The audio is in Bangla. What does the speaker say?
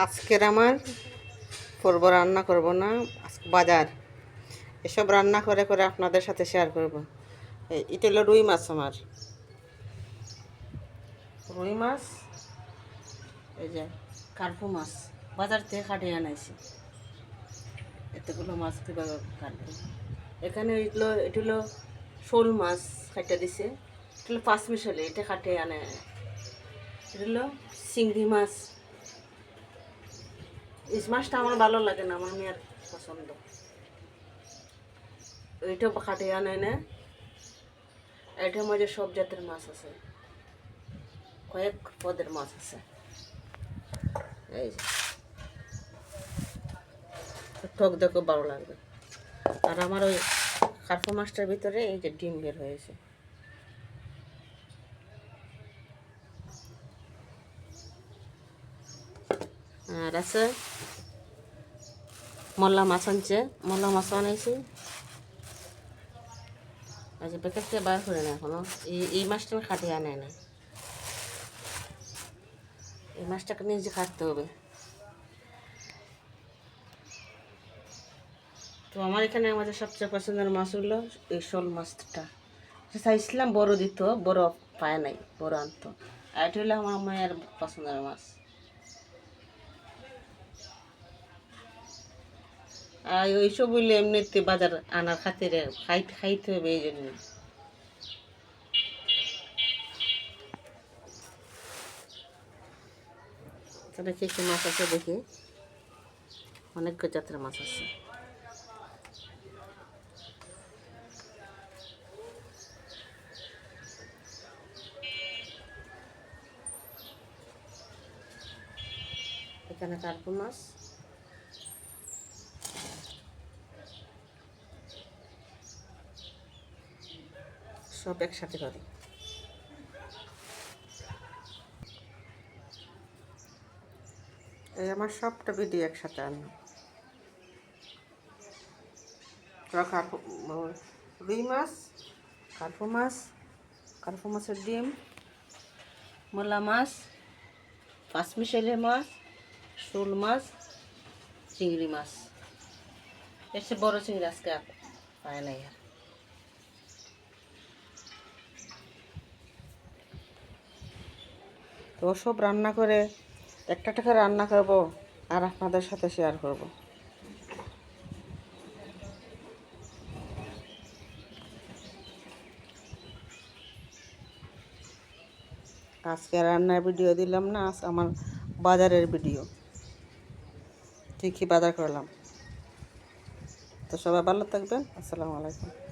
আজকের আমার করবো রান্না করব না, বাজার এসব রান্না করে করে আপনাদের সাথে শেয়ার করব। এটা হলো রুই মাছ। আমার রুই মাছ, এই যে কার্পু মাছ বাজার থেকে কাটিয়ে আনাইছি। এতগুলো মাছ কীভাবে কাটবো? এখানে এটা হলো শোল মাছ কাটিয়ে দিছে। এটা হলো 5 মিশালি, এটা কাটিয়ে আনে। এটা হলো চিংড়ি মাছ। ইস মাছটা আমার ভালো লাগে না, আমার মেয়ের পছন্দ। এইটা কাটিয়ে আনে না। এটার মধ্যে সব জাতের মাছ আছে, কয়েক পদের মাছ আছে। এই যে টক দেখো ভালো লাগবে। আর আমার ওই কার্পু মাছটার ভিতরে এই যে ডিম বের হয়েছে। আর আছে মল্লা মাছ আনছে, মল্লা মাছ আনাইছি। আচ্ছা প্যাকেট থেকে বার করে না এখনো। এই মাছটা আমি কাটিয়ে আনাই না, এই মাছটাকে নিজে কাটতে হবে। তো আমার এখানে আমাদের সবচেয়ে পছন্দের মাছ হলো এই শোল মাছটা। চাইছিলাম বড় দিত, বড় পায় নাই, বড় আনতো। আর এটা হলো আমার মায়ের পছন্দের মাছ। আর ওইসব হইলে এমনিতে বাজার আনার খাতিরে খাইতে হবে, এই জন্য। তাহলে কি কি মাছ আছে দেখি, অনেক জাতের মাছ আছে। এখানে কার্পু মাছ, সব একসাথে করে। এই আমার সবটা ভিডিও একসাথে আনলাম। রুই মাছ, কার্পু মাছ, কার্পু মাছের ডিম, মোলা মাছ, 5 মিশালি মাছ, শোল মাছ, চিংড়ি মাছ। এর চেয়ে বড় চিংড়ি আজকে পায় নাই। আর তো সব রান্না করে একটা টাকা রান্না করব আর আপনাদের সাথে শেয়ার করব। আজকে রান্নার ভিডিও দিলাম না, আজ আমার বাজারের ভিডিও, ঠিকই বাজার করলাম। তো সবাই ভালো থাকবেন। আসসালামু আলাইকুম।